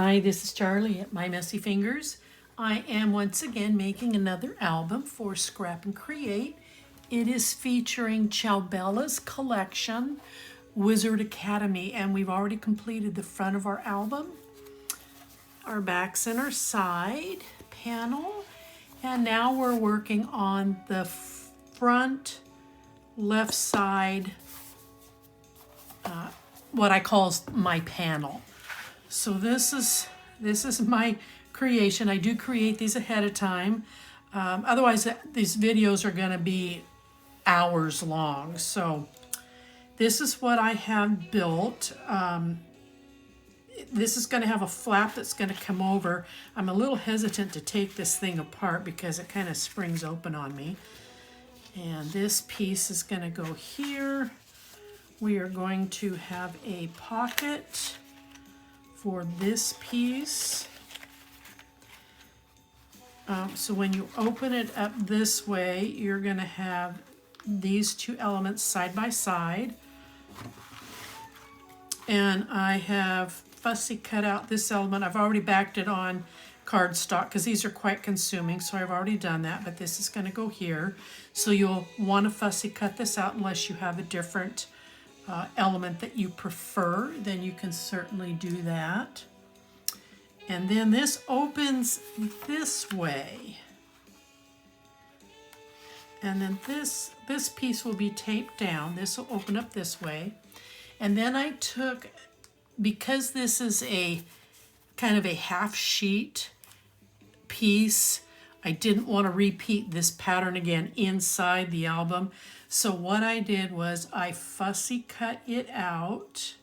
Hi, this is Charlie at My Messy Fingers. I am once again making another album for Scrap and Create. It is featuring Ciao Bella's Collection, Wizard Academy, and we've already completed the front of our album, our back center side panel, and now we're working on the front left side, what I call my panel. So this is my creation. I do create these ahead of time. Otherwise, these videos are going to be hours long. So this is what I have built. This is going to have a flap that's going to come over. I'm a little hesitant to take this thing apart because it kind of springs open on me. And this piece is going to go here. We are going to have a pocket for this piece. So when you open it up this way, you're going to have these two elements side by side. And I have fussy cut out this element. I've already backed it on cardstock because these are quite consuming, so I've already done that, but this is going to go here. So you'll want to fussy cut this out unless you have a different element that you prefer, then you can certainly do that. And then this opens this way. And then this piece will be taped down. This will open up this way. And then I took, because this is a kind of a half sheet piece, I didn't want to repeat this pattern again inside the album. So what I did was I fussy cut it out,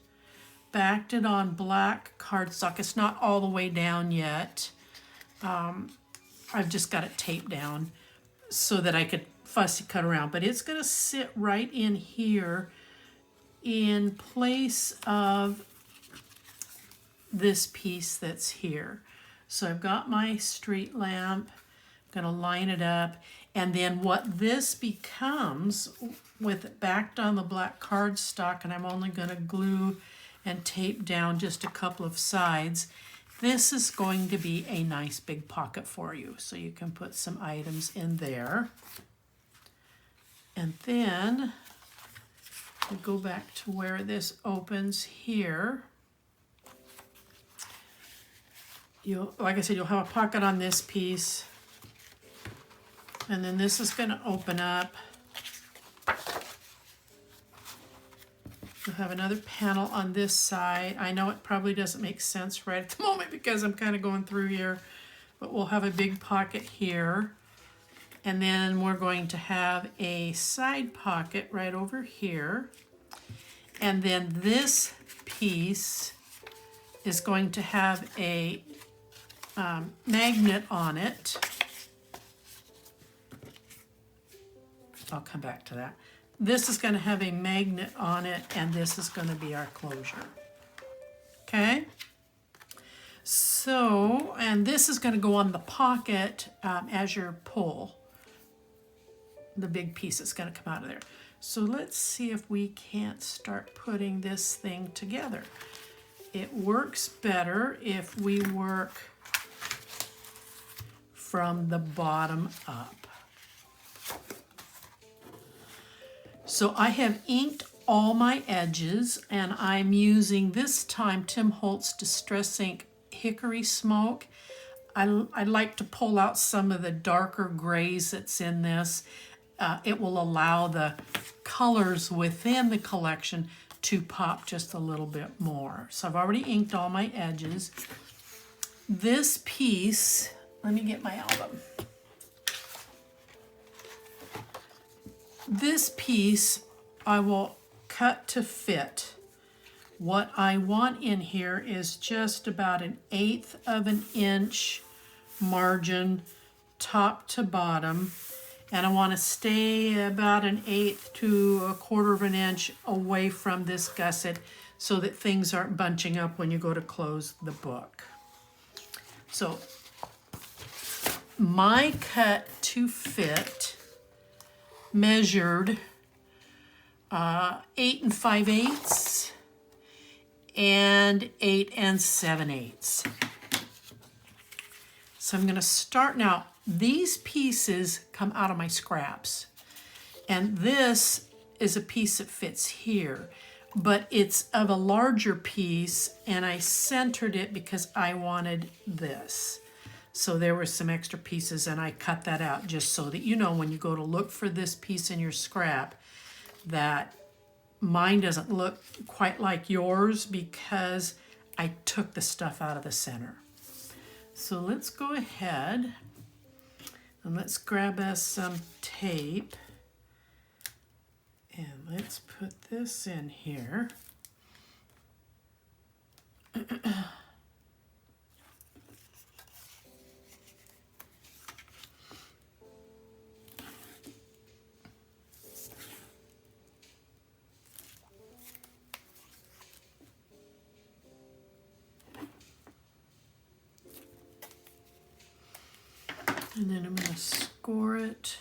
backed it on black cardstock. It's not all the way down yet. I've just got it taped down so that I could fussy cut around. But it's going to sit right in here in place of this piece that's here. So I've got my street lamp. Going to line it up, and then what this becomes with it backed on the black cardstock, and I'm only going to glue and tape down just a couple of sides, this is going to be a nice big pocket for you, so you can put some items in there. And then we go back to where this opens here. Like I said, you'll have a pocket on this piece. And then this is going to open up. You'll have another panel on this side. I know it probably doesn't make sense right at the moment because I'm kind of going through here, but we'll have a big pocket here. And then we're going to have a side pocket right over here. And then this piece is going to have a magnet on it. I'll come back to that. This is going to have a magnet on it, and this is going to be our closure. Okay? So, and this is going to go on the pocket as you pull. The big piece is going to come out of there. So let's see if we can't start putting this thing together. It works better if we work from the bottom up. So I have inked all my edges, and I'm using this time Tim Holtz Distress Ink Hickory Smoke. I like to pull out some of the darker grays that's in this. It will allow the colors within the collection to pop just a little bit more. So I've already inked all my edges. This piece, let me get my album. This piece I will cut to fit. What I want in here is just about 1/8 of an inch margin top to bottom, and I want to stay about 1/8 to 1/4 of an inch away from this gusset so that things aren't bunching up when you go to close the book. So my cut to fit measured 8 5/8 and 8 7/8. So I'm going to start now. These pieces come out of my scraps. And this is a piece that fits here. But it's of a larger piece, and I centered it because I wanted this. So there were some extra pieces, and I cut that out just so that you know when you go to look for this piece in your scrap that mine doesn't look quite like yours because I took the stuff out of the center. So let's go ahead and let's grab us some tape. And let's put this in here. And then I'm going to score it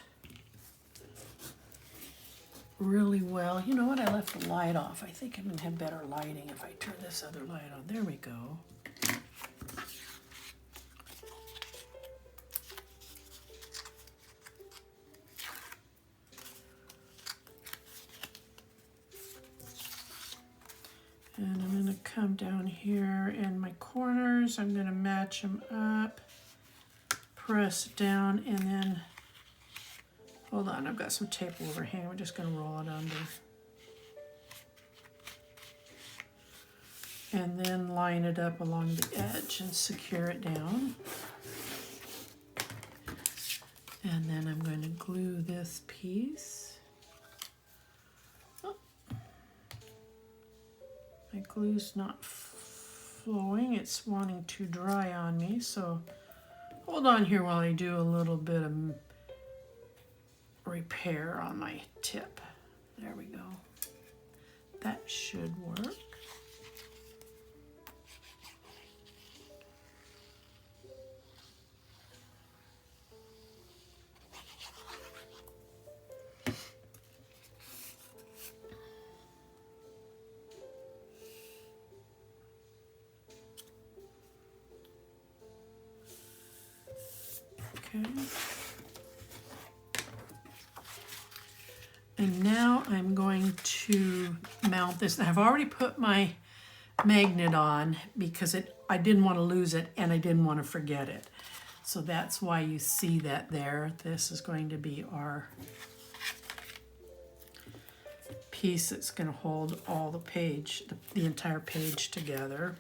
really well. You know what? I left the light off. I think I'm going to have better lighting if I turn this other light on. There we go. And I'm going to come down here in my corners. I'm going to match them up, press down, and then, hold on, I've got some tape overhang. We're just going to roll it under. And then line it up along the edge and secure it down. And then I'm going to glue this piece. Oh. My glue's not flowing. It's wanting to dry on me, so hold on here while I do a little bit of repair on my tip. There we go. That should work. Okay. And now I'm going to mount this. I've already put my magnet on because I didn't want to lose it and I didn't want to forget it. So that's why you see that there. This is going to be our piece that's going to hold all the page, the entire page together.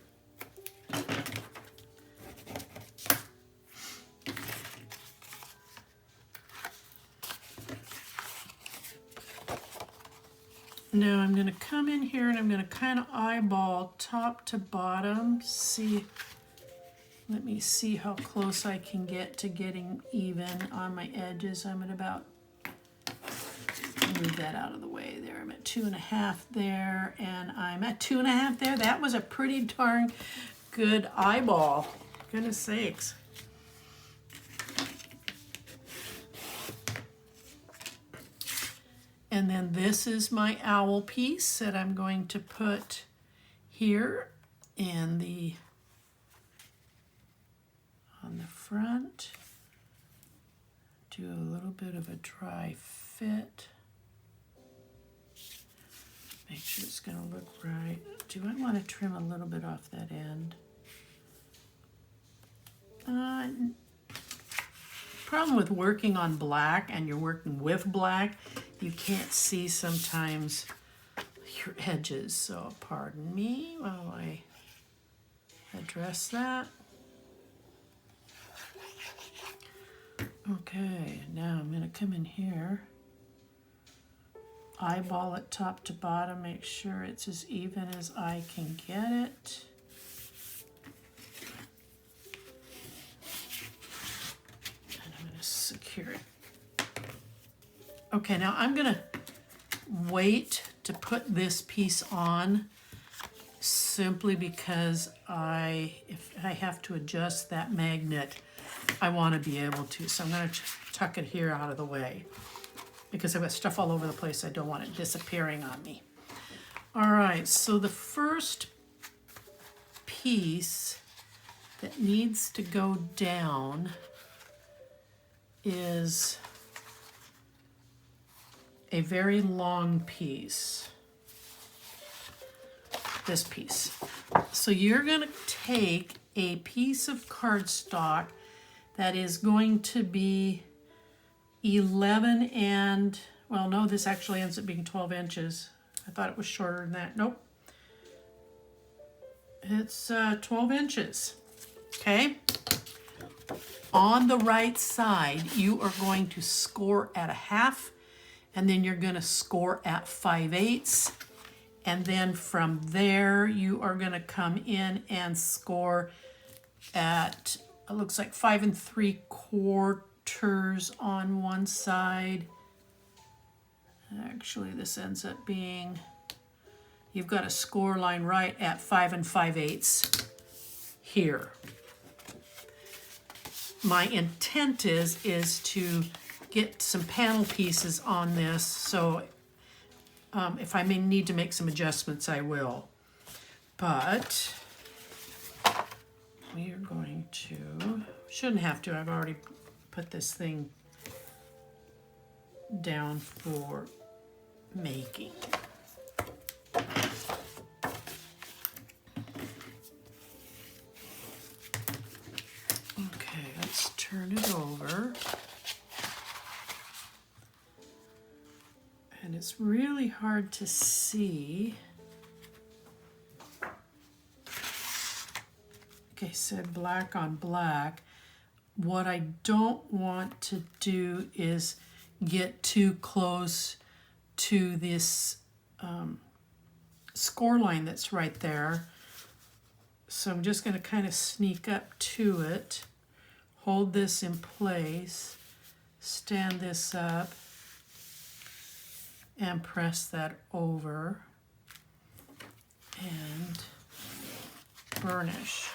Now I'm going to come in here and I'm going to kind of eyeball top to bottom. Let me see how close I can get to getting even on my edges. I'm at about, move that out of the way there. I'm at 2.5 there, and I'm at 2.5 there. That was a pretty darn good eyeball. Goodness sakes. And then this is my owl piece that I'm going to put here in on the front. Do a little bit of a dry fit. Make sure it's going to look right. Do I want to trim a little bit off that end? Problem with working on black and you're working with black, you can't see sometimes your edges, so pardon me while I address that. Okay, now I'm going to come in here, eyeball it top to bottom, make sure it's as even as I can get it. Secure it. Okay, now I'm going to wait to put this piece on simply because if I have to adjust that magnet, I want to be able to. So I'm going to tuck it here out of the way because I've got stuff all over the place. I don't want it disappearing on me. All right, so the first piece that needs to go down is a very long piece. This piece. So you're going to take a piece of cardstock that is going to be 11 and, well, no, this actually ends up being 12 inches. I thought it was shorter than that. Nope. It's 12 inches. Okay. On the right side, you are going to score at a half, and then you're going to score at 5/8. And then from there, you are going to come in and score at, it looks like 5 3/4 on one side. Actually, this ends up being, you've got a score line right at 5 5/8 here. My intent is to get some panel pieces on this, so if I may need to make some adjustments, I will. But we are going to, shouldn't have to, I've already put this thing down for making. Okay, let's turn it over. And it's really hard to see. Okay, said black on black. What I don't want to do is get too close to this score line that's right there. So I'm just going to kind of sneak up to it, hold this in place, stand this up, and press that over and burnish.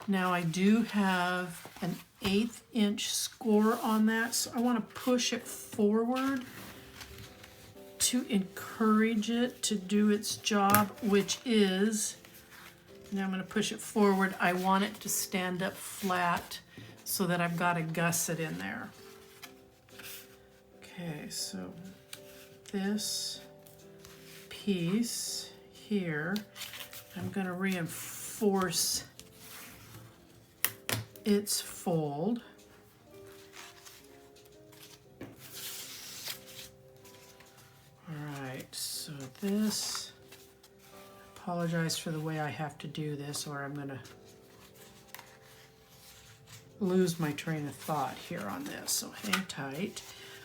Now I do have an 1/8 inch score on that, so I want to push it forward to encourage it to do its job, which is, now I'm going to push it forward. I want it to stand up flat so that I've got a gusset in there. Okay, so this piece here, I'm going to reinforce its fold. All right, so this, apologize for the way I have to do this, or I'm going to lose my train of thought here on this, so hang tight.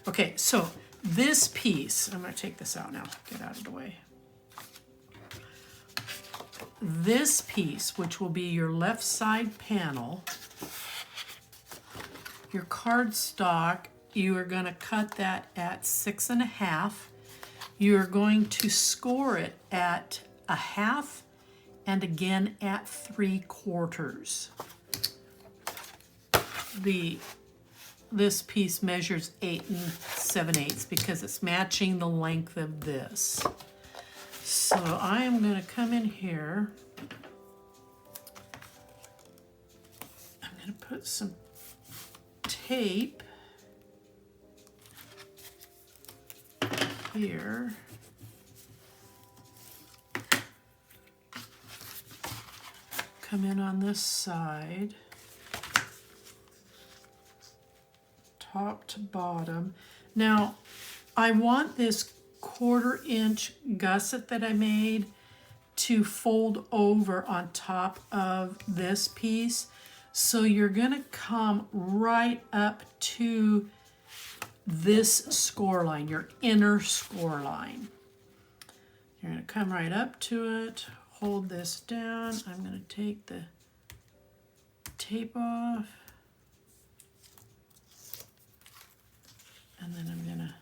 Okay, so this piece, I'm going to take this out now, get out of the way. This piece, which will be your left side panel, your cardstock, you are going to cut that at 6 1/2. You're going to score it at a half and again at 3/4. This piece measures 8 7/8 because it's matching the length of this. So I am going to come in here. I'm going to put some tape here. Come in on this side. Top to bottom. Now, I want this 1/4 inch gusset that I made to fold over on top of this piece. So you're going to come right up to this score line, your inner score line. You're going to come right up to it, hold this down. I'm going to take the tape off. And then I'm going to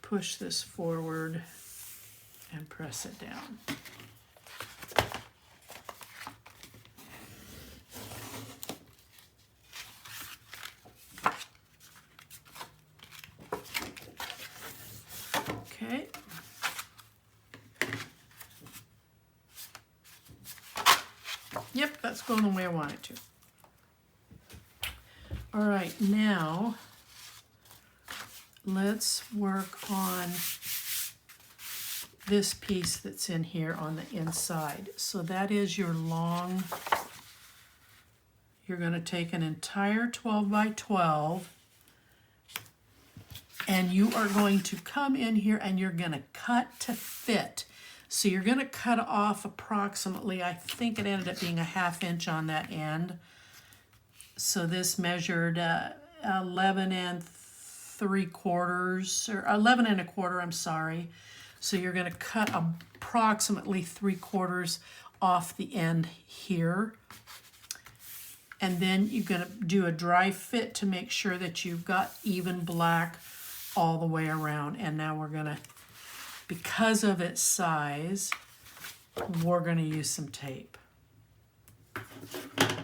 push this forward and press it down. Okay. Yep, that's going the way I want it to. All right, now let's work on this piece that's in here on the inside. So that is your long, you're going to take an entire 12 by 12 and you are going to come in here and you're going to cut to fit. So you're going to cut off approximately, I think it ended up being a 1/2 inch on that end. So this measured 11 3/4 or 11 1/4, I'm sorry. So you're going to cut approximately 3/4 off the end here. And then you're going to do a dry fit to make sure that you've got even black all the way around. And now we're going to, because of its size, we're going to use some tape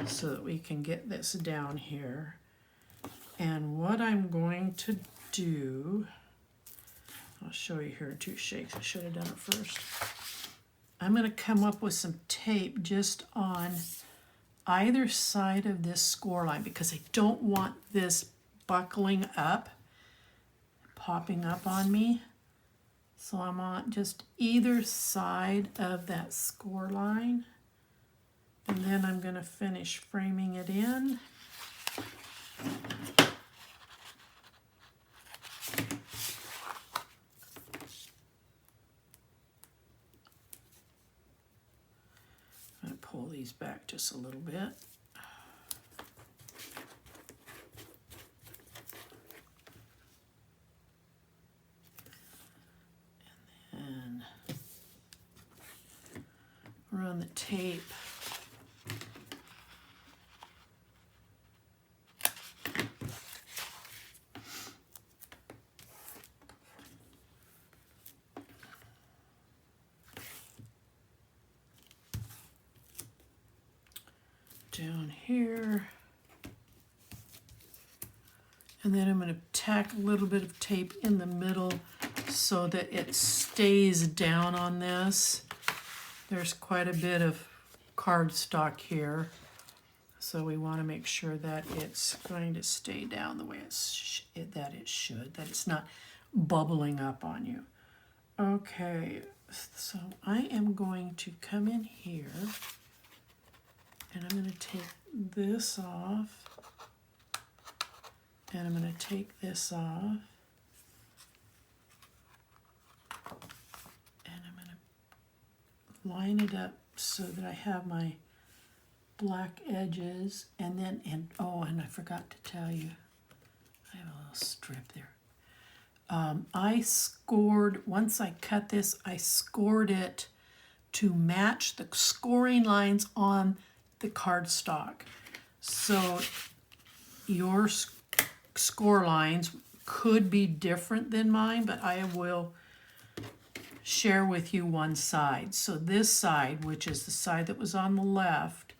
so that we can get this down here. And what I'm going to do, I'll show you here in 2 shakes. I should have done it first. I'm going to come up with some tape just on either side of this score line because I don't want this buckling up, popping up on me. So I'm on just either side of that score line. And then I'm going to finish framing it in. I'm going to pull these back just a little bit. And then run the tape down here, and then I'm going to tack a little bit of tape in the middle so that it stays down on this. There's quite a bit of cardstock here, so we want to make sure that it's going to stay down the way that it should, that it's not bubbling up on you. Okay, so I am going to come in here and I'm going to take this off, and I'm going to take this off, and I'm going to line it up so that I have my black edges, and then, and I forgot to tell you, I have a little strip there. I scored, once I cut this, I scored it to match the scoring lines on the cardstock. So your score lines could be different than mine, but I will share with you one side. So this side, which is the side that was on the left,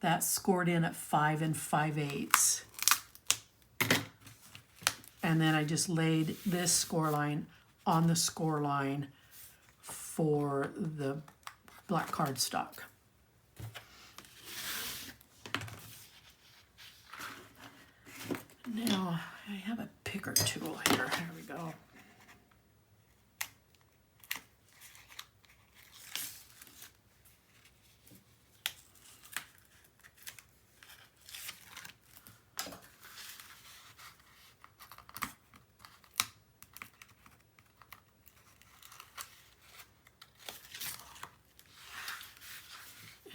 that's scored in at 5 5/8. And then I just laid this score line on the score line for the black cardstock. Now, I have a picker tool here. Here we go.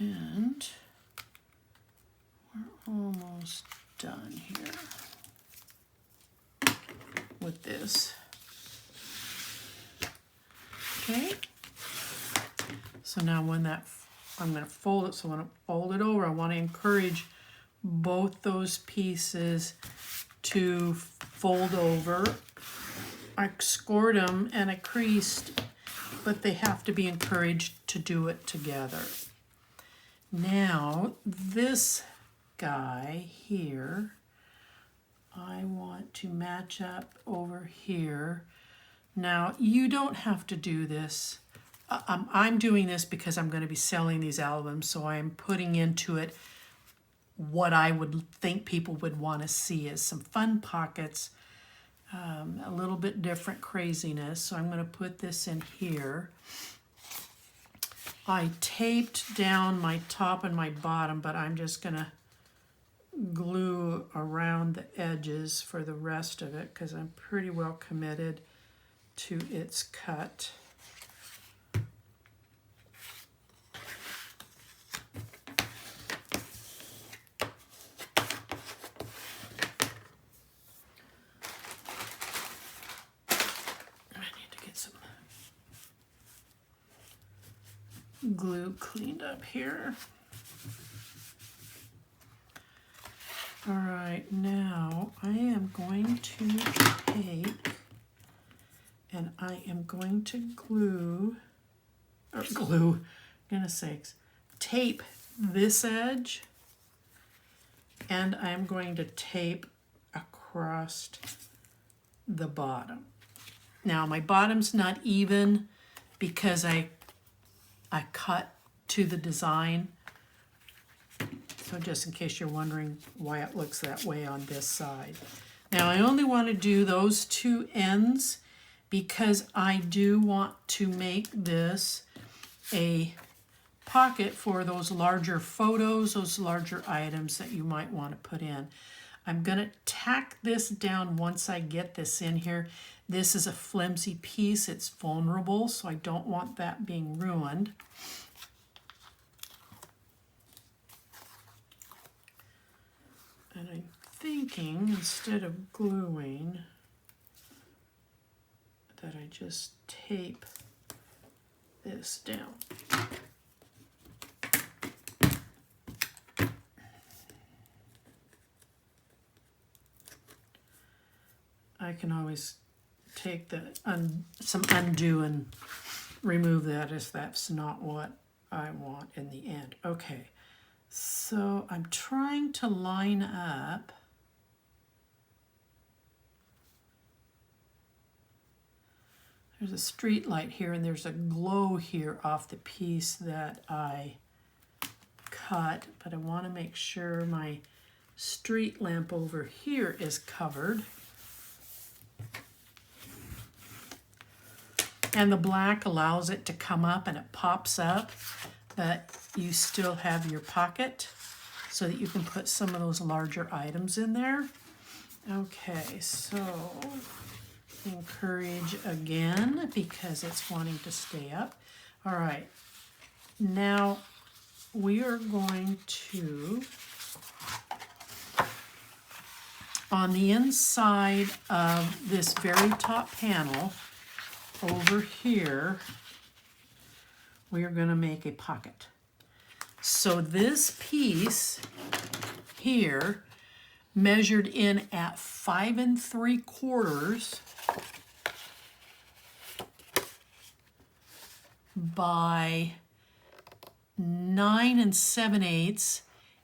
And we're almost done here with this. Okay. So now when that, I'm going to fold it. So when I fold it over, I want to encourage both those pieces to fold over. I scored them and I creased, but they have to be encouraged to do it together. Now, this guy here, I want to match up over here. Now, you don't have to do this. I'm doing this because I'm going to be selling these albums, so I'm putting into it what I would think people would want to see is some fun pockets, a little bit different craziness. So I'm going to put this in here. I taped down my top and my bottom, but I'm just going to glue around the edges for the rest of it because I'm pretty well committed to its cut. Glue cleaned up here. All right, now I am going to take and I am going to goodness sakes, tape this edge, and I'm going to tape across the bottom. Now my bottom's not even because I cut to the design. So just in case you're wondering why it looks that way on this side. Now I only want to do those two ends because I do want to make this a pocket for those larger photos, those larger items that you might want to put in. I'm going to tack this down once I get this in here. This is a flimsy piece, it's vulnerable, so I don't want that being ruined. And I'm thinking, instead of gluing, that I just tape this down. I can always take some undo and remove that if that's not what I want in the end. Okay, so I'm trying to line up there's a street light here and there's a glow here off the piece that I cut, but I want to make sure my street lamp over here is covered. And the black allows it to come up and it pops up, but you still have your pocket so that you can put some of those larger items in there. Okay, so encourage again because it's wanting to stay up. All right, now we are going to, on the inside of this very top panel, over here, we are going to make a pocket. So this piece here measured in at 5 3/4 by 9 7/8,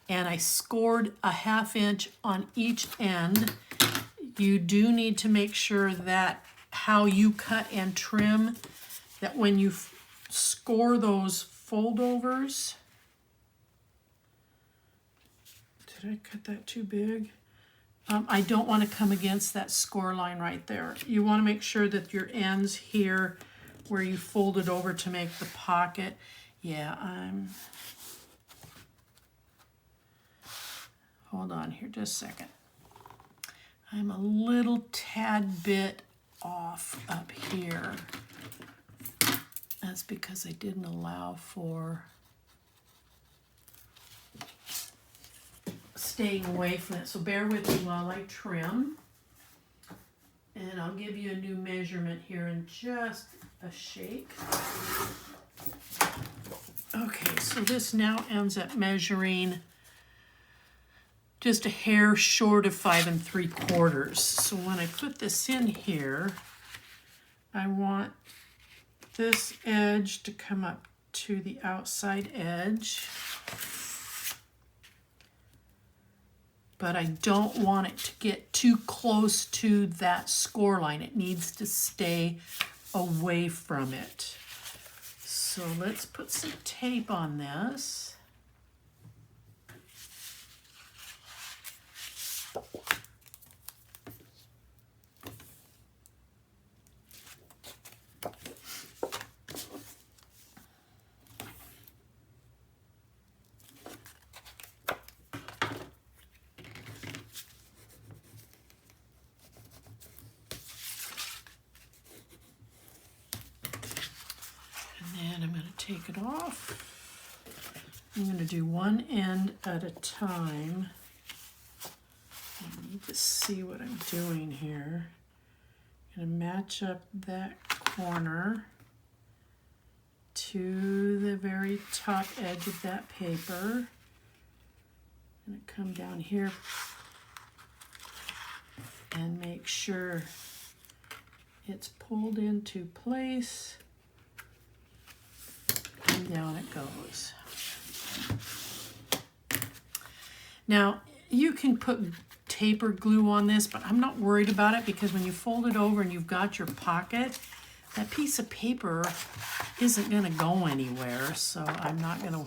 and I scored a 1/2 inch on each end. You do need to make sure that how you cut and trim, that when you score those foldovers, did I cut that too big? I don't want to come against that score line right there. You want to make sure that your ends here where you fold it over to make the pocket, hold on here just a second. I'm a little tad bit off up here. That's because I didn't allow for staying away from it. So bear with me while I trim. And I'll give you a new measurement here in just a shake. Okay, so this now ends up measuring just a hair short of 5 3/4. So when I put this in here, I want this edge to come up to the outside edge, but I don't want it to get too close to that score line. It needs to stay away from it. So let's put some tape on this. Take it off. I'm going to do one end at a time. I need to see what I'm doing here. I'm going to match up that corner to the very top edge of that paper. I'm going to come down here and make sure it's pulled into place. And down it goes. Now, you can put tape or glue on this, but I'm not worried about it because when you fold it over and you've got your pocket, that piece of paper isn't going to go anywhere, so I'm not going to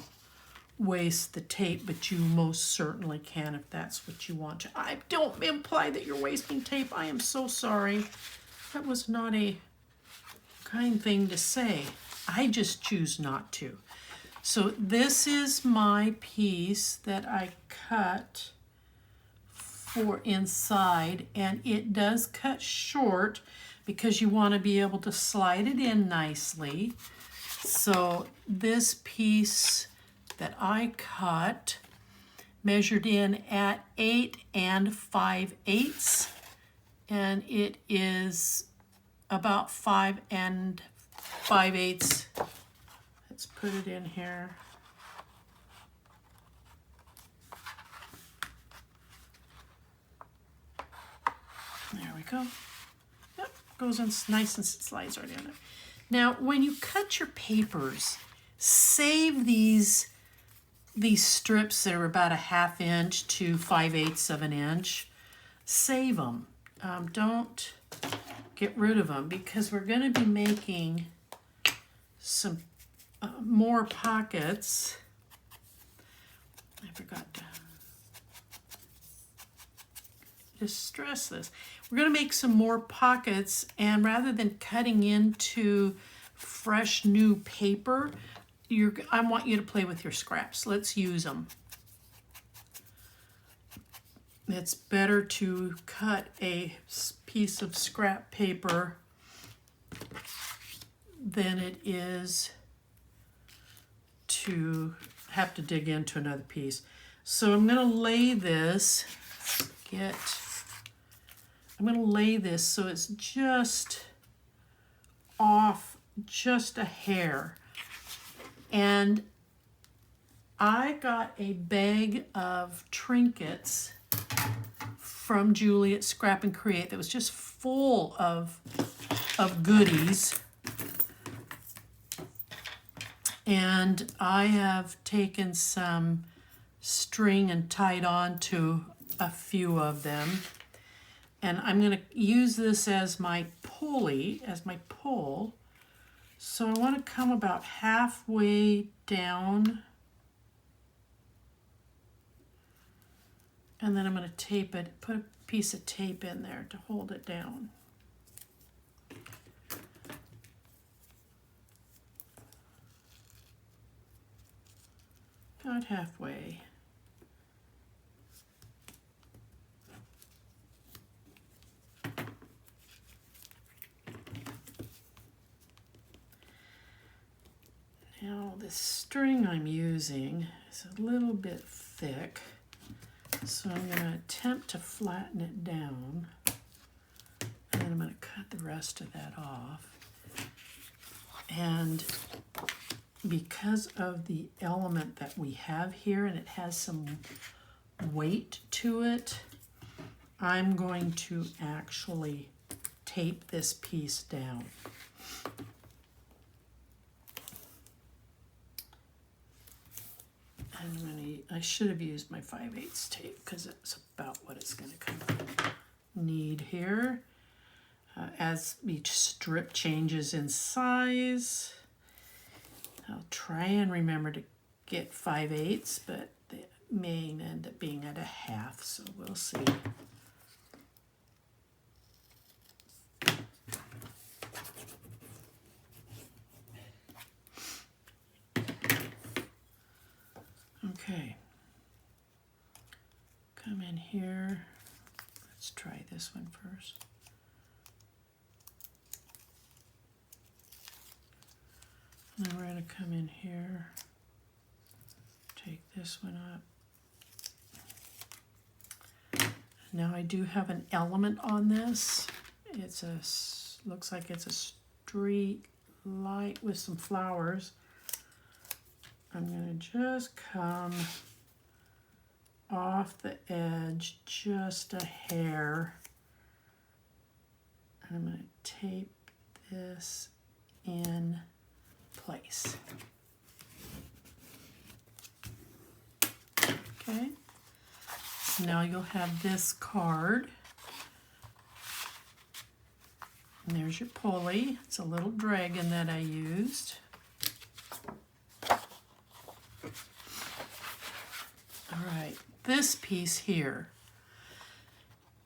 waste the tape, but you most certainly can if that's what you want to. I don't imply that you're wasting tape. I am so sorry. That was not a kind thing to say. I just choose not to. So this is my piece that I cut for inside, and it does cut short because you want to be able to slide it in nicely. So this piece that I cut measured in at 8 5/8, and it is about 5 5/8. Let's put it in here. There we go. Yep, goes in nice and slides right in there. Now, when you cut your papers, save these strips that are about 1/2 inch to 5/8 of an inch. Save them. Don't get rid of them because we're going to be making some more pockets. I forgot to stress this. We're going to make some more pockets, and rather than cutting into fresh new paper, I want you to play with your scraps. Let's use them. It's better to cut a piece of scrap paper than it is to have to dig into another piece. So I'm going to lay this, I'm going to lay this so it's just off just a hair. And I got a bag of trinkets from Julie at Scrap and Create that was just full of goodies. And I have taken some string and tied on to a few of them. And I'm going to use this as my pulley, as my pull. So I want to come about halfway down. And then I'm going to tape it, put a piece of tape in there to hold it down. About halfway. Now the string I'm using is a little bit thick, so I'm going to attempt to flatten it down, and then I'm going to cut the rest of that off. And because of the element that we have here, and it has some weight to it, I'm going to actually tape this piece down. I should have used my 5/8 tape because it's about what it's going to kind of need here. As each strip changes in size, I'll try and remember to get 5/8, but it may end up being at a half, so we'll see. Okay, come in here. Let's try this one first. And then we're going to come in here, take this one up. Now I do have an element on this. It's a, looks like it's a street light with some flowers. I'm going to just come off the edge just a hair. And I'm going to tape this in place. Okay, so now you'll have this card. And there's your pulley. It's a little dragon that I used. All right, this piece here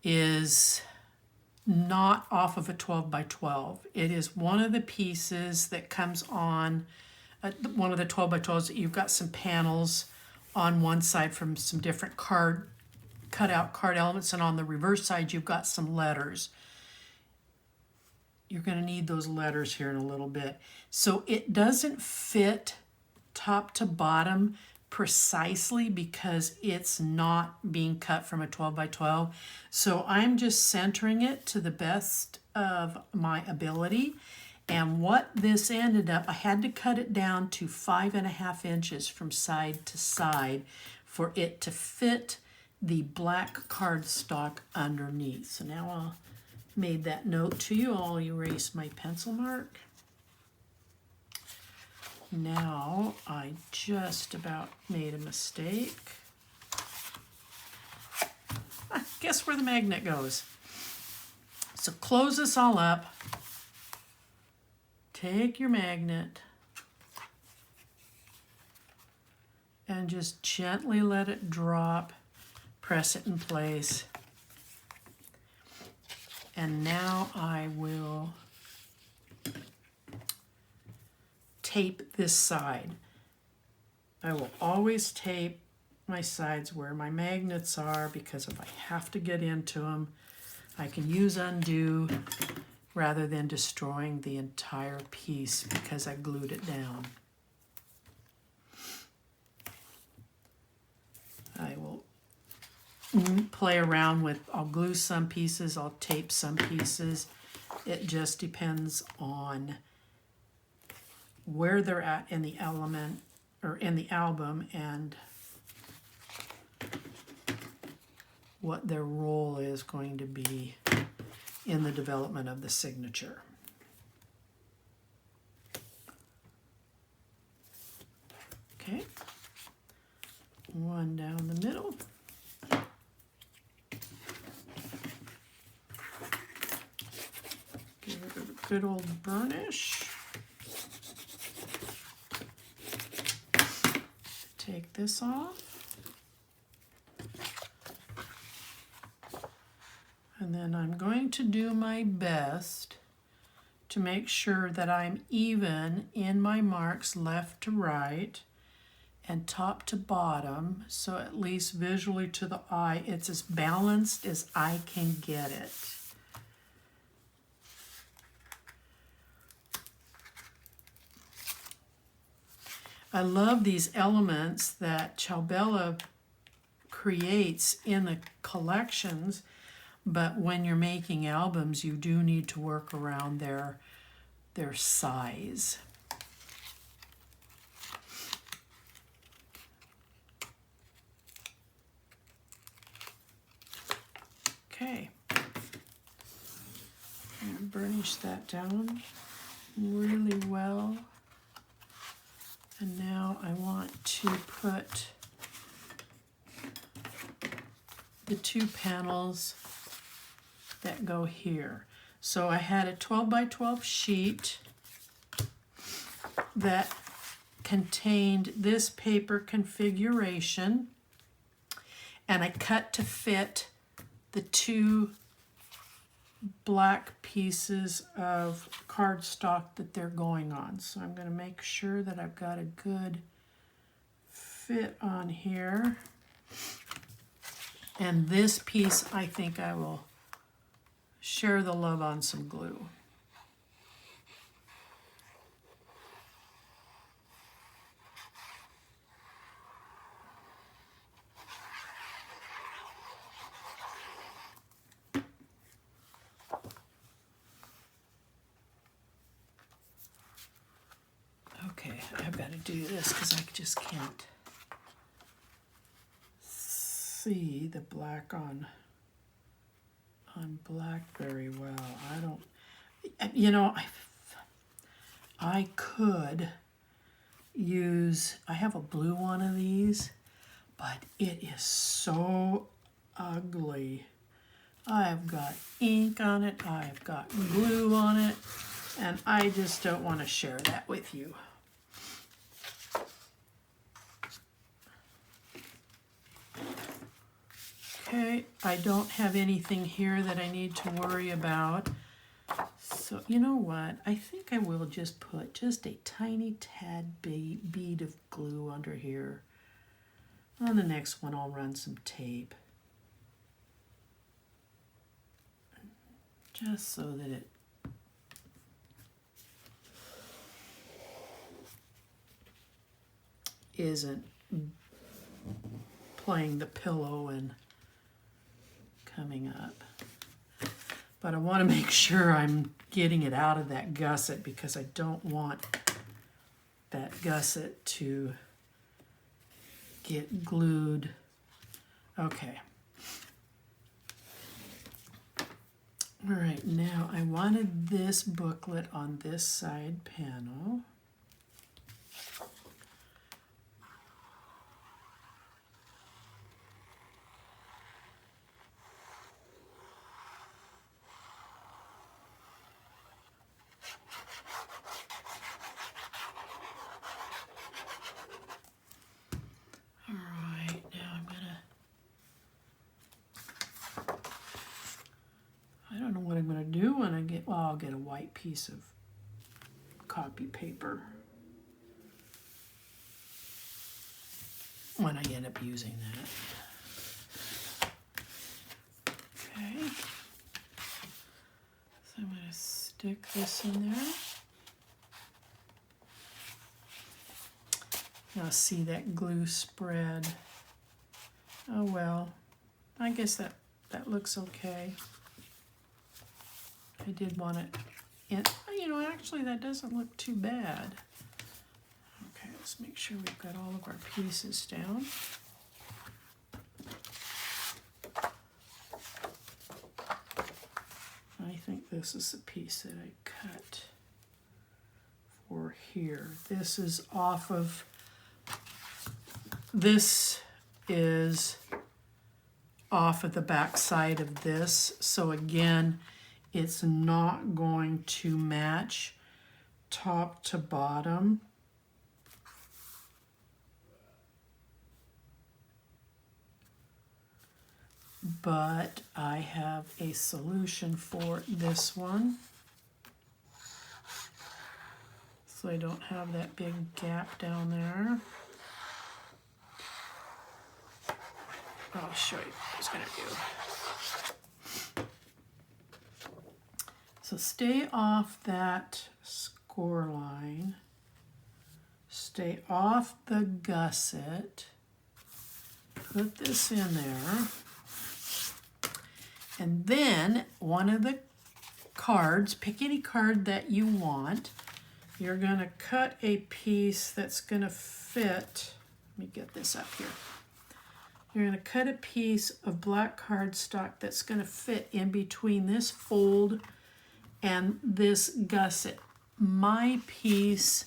is not off of a 12 by 12. It is one of the pieces that comes on one of the 12 by 12s. You've got some panels on one side from some different cut out card elements, and on the reverse side you've got some letters. You're going to need those letters here in a little bit. So it doesn't fit top to bottom precisely because it's not being cut from a 12 by 12. So I'm just centering it to the best of my ability. And what this ended up, I had to cut it down to 5.5 inches from side to side for it to fit the black cardstock underneath. So now I'll made that note to you. I'll erase my pencil mark. Now I just about made a mistake. Guess where the magnet goes. So close this all up. Take your magnet and just gently let it drop. Press it in place. And now I will tape this side. I will always tape my sides where my magnets are, because if I have to get into them, I can use undo rather than destroying the entire piece because I glued it down. I will play around with, I'll glue some pieces, I'll tape some pieces. It just depends on where they're at in the element or in the album and what their role is going to be in the development of the signature. Okay, one down the middle. Give it a good old burnish. Take this off. And then I'm going to do my best to make sure that I'm even in my marks left to right and top to bottom, so at least visually to the eye it's as balanced as I can get it. I love these elements that Ciao Bella creates in the collections, but when you're making albums, you do need to work around their size. Okay. I'm going to burnish that down really well. And now I want to put the two panels that go here. So I had a 12 by 12 sheet that contained this paper configuration, and I cut to fit the two black pieces of cardstock that they're going on. So I'm going to make sure that I've got a good fit on here. And this piece, I think I will share the love on some glue. Okay, I've got to do this because I just can't see the black on black very well. I don't, you know, I could use, I have a blue one of these, but it is so ugly. I've got ink on it, I've got glue on it, and I just don't want to share that with you. Okay, I don't have anything here that I need to worry about. So you know what? I think I will just put just a tiny tad bead of glue under here. On the next one, I'll run some tape. Just so that it isn't playing the pillow and coming up. But I want to make sure I'm getting it out of that gusset because I don't want that gusset to get glued. Okay. All right, now I wanted this booklet on this side panel. Well, I'll get a white piece of copy paper when I end up using that. Okay, so I'm going to stick this in there. Now see that glue spread. Oh well, I guess that looks okay. I did want it in, you know, actually that doesn't look too bad. Okay, let's make sure we've got all of our pieces down. I think this is the piece that I cut for here. This is off of, this is off of the back side of this. So again, it's not going to match top to bottom. But I have a solution for this one. So I don't have that big gap down there. I'll show you what I was going to do. So stay off that score line, stay off the gusset, put this in there, and then one of the cards, pick any card that you want, you're going to cut a piece that's going to fit, let me get this up here. You're going to cut a piece of black cardstock that's going to fit in between this fold and this gusset. My piece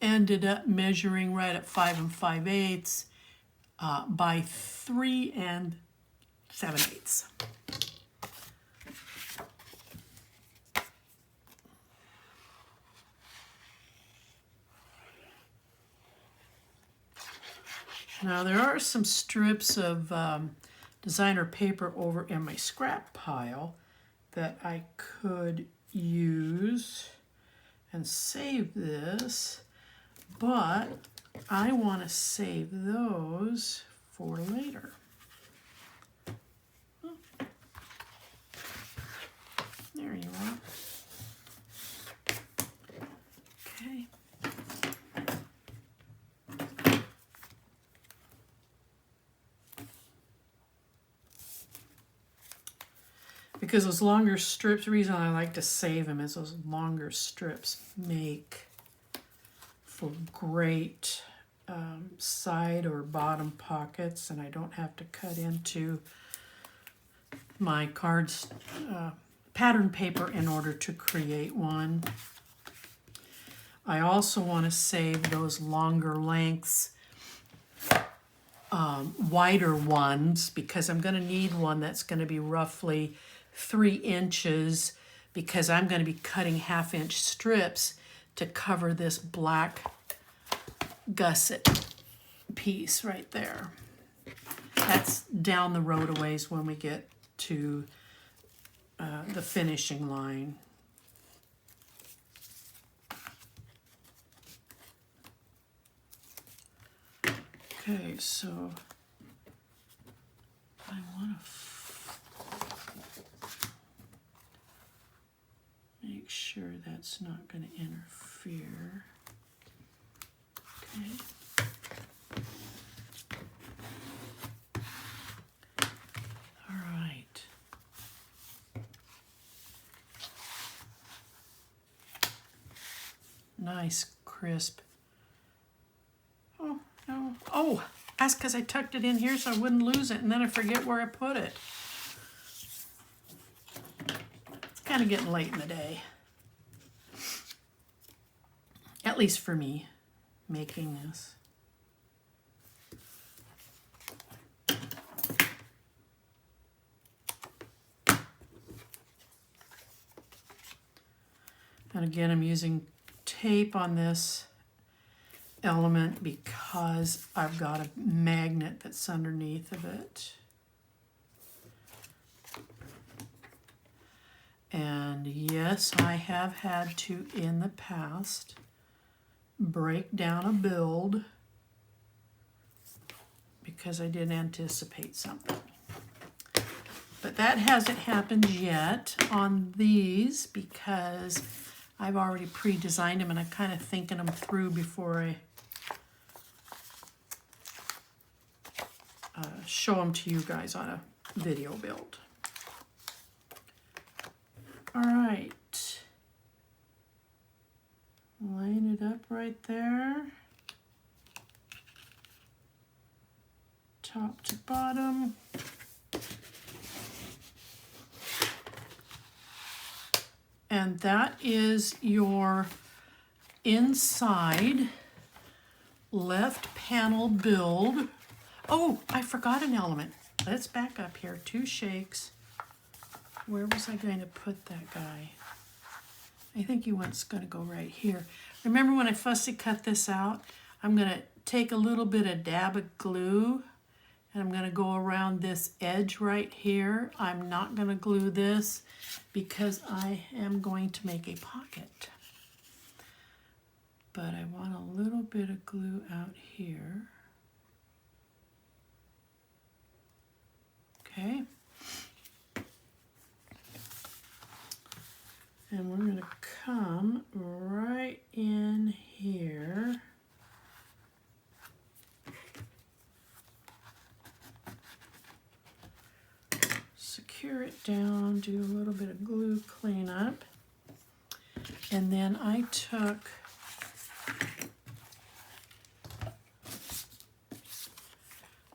ended up measuring right at 5 5/8 by 3 7/8. Now there are some strips of designer paper over in my scrap pile that I could use and save this, but I want to save those for later. Oh. There you are. Okay. Because those longer strips, the reason I like to save them is those longer strips make for great side or bottom pockets, and I don't have to cut into my cards pattern paper in order to create one. I also want to save those longer lengths, wider ones, because I'm going to need one that's going to be roughly 3 inches, because I'm going to be cutting 1/2 inch strips to cover this black gusset piece right there. That's down the road a ways when we get to the finishing line. Okay, so I want to make sure that's not going to interfere. Okay. All right. Nice, crisp. Oh, no. Oh, that's because I tucked it in here so I wouldn't lose it, and then I forget where I put it. It's kind of getting late in the day. At least for me, making this. And again, I'm using tape on this element because I've got a magnet that's underneath of it. And yes, I have had to, in the past, break down a build because I didn't anticipate something. But that hasn't happened yet on these because I've already pre-designed them and I'm kind of thinking them through before I show them to you guys on a video build. All right. Line it up right there. Top to bottom. And that is your inside left panel build. Oh, I forgot an element. Let's back up here. 2 shakes. Where was I going to put that guy? I think he was going to go right here. Remember when I fussy cut this out? I'm going to take a little bit of dab of glue and I'm going to go around this edge right here. I'm not going to glue this because I am going to make a pocket. But I want a little bit of glue out here. Okay. And we're going to come right in here. Secure it down, do a little bit of glue cleanup. And then I took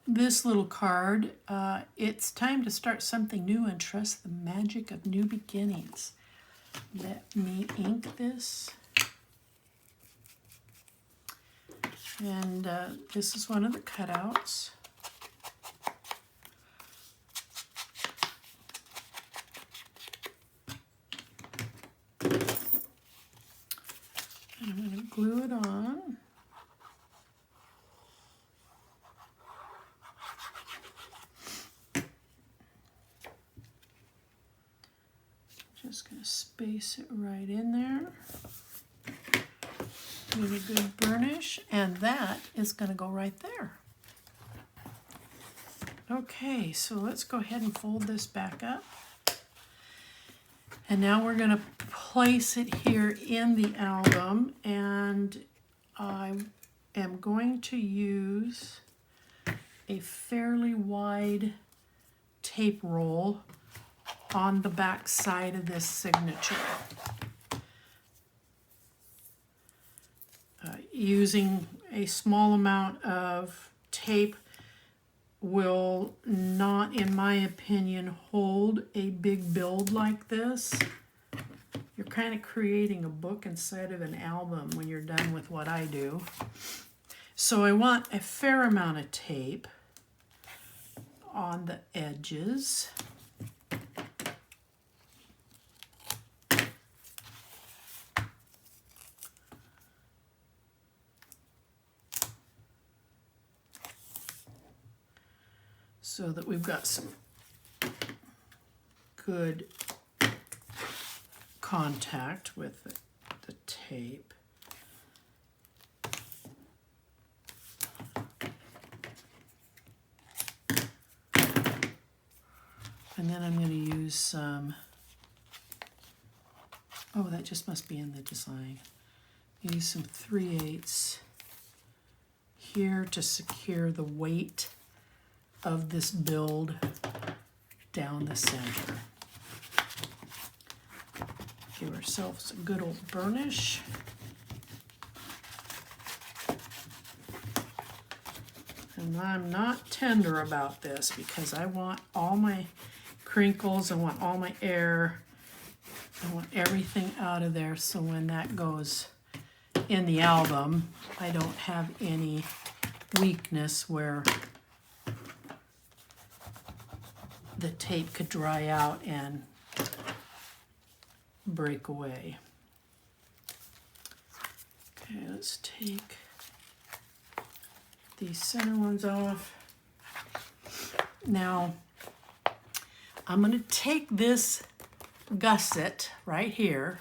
this little card. It's time to start something new and trust the magic of new beginnings. Let me ink this. And this is one of the cutouts. And I'm going to glue it on. just going to space it right in there. Give it a good burnish, and that is going to go right there. Okay, so let's go ahead and fold this back up. And now we're going to place it here in the album, and I am going to use a fairly wide tape roll on the back side of this signature. Using a small amount of tape will not, in my opinion, hold a big build like this. You're kind of creating a book inside of an album when you're done with what I do. So I want a fair amount of tape on the edges. So that we've got some good contact with the tape. And then I'm going to use some, oh, that just must be in the design. Use some 3/8 here to secure the weight of this build down the center. Give ourselves a good old burnish. And I'm not tender about this because I want all my crinkles, I want all my air, I want everything out of there, so when that goes in the album, I don't have any weakness where the tape could dry out and break away. Okay, let's take these center ones off. Now, I'm going to take this gusset right here,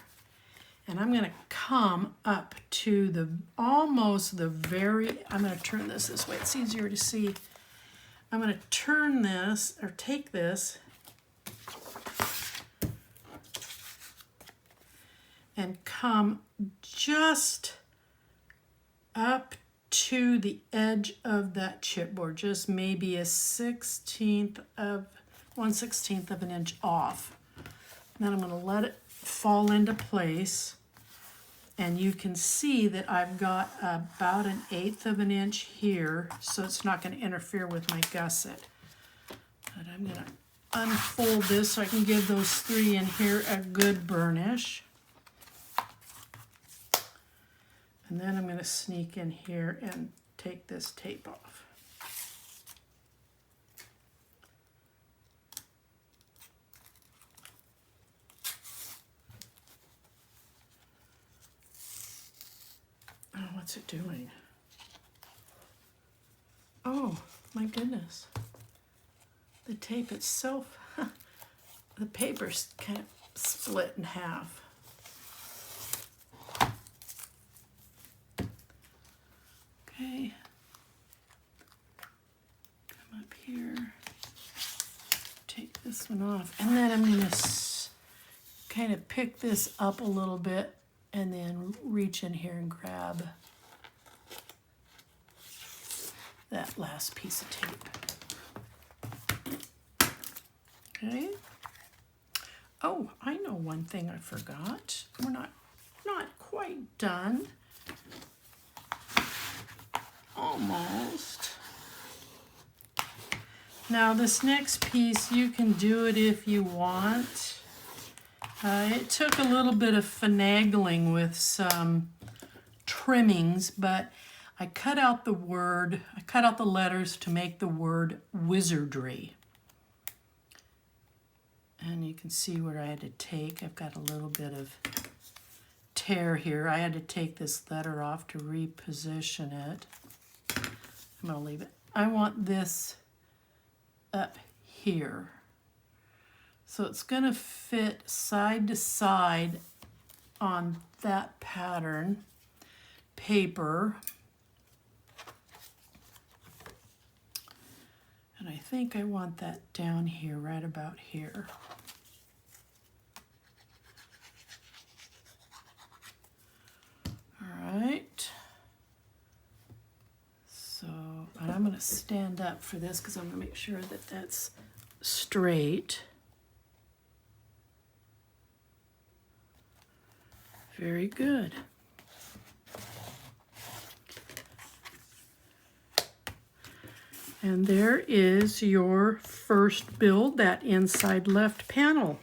and I'm going to come up to the almost the very, I'm going to turn this way, it's easier to see. I'm going to turn this, or take this, and come just up to the edge of that chipboard, just maybe a 1/16 of an inch off. Then I'm going to let it fall into place, and you can see that I've got about 1/8 of an inch here, so it's not going to interfere with my gusset. But I'm going to unfold this so I can give those 3 in here a good burnish. And then I'm going to sneak in here and take this tape off. Oh, what's it doing? Oh, my goodness. The tape itself, the paper's kind of split in half. Okay. Come up here. Take this one off. And then I'm going to kind of pick this up a little bit and then reach in here and grab that last piece of tape. Okay. Oh, I know one thing I forgot. We're not quite done. Almost. Now this next piece, you can do it if you want. It took a little bit of finagling with some trimmings, but I cut out the letters to make the word wizardry. And you can see where I had to take, I've got a little bit of tear here. I had to take this letter off to reposition it. I'm going to leave it. I want this up here. So it's going to fit side to side on that pattern paper. And I think I want that down here, right about here. All right. So, and I'm going to stand up for this because I'm going to make sure that that's straight. Very good. And there is your first build, that inside left panel.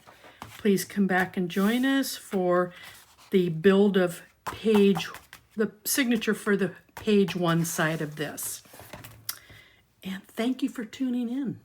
Please come back and join us for the build of page, the signature for the page 1 side of this. And thank you for tuning in.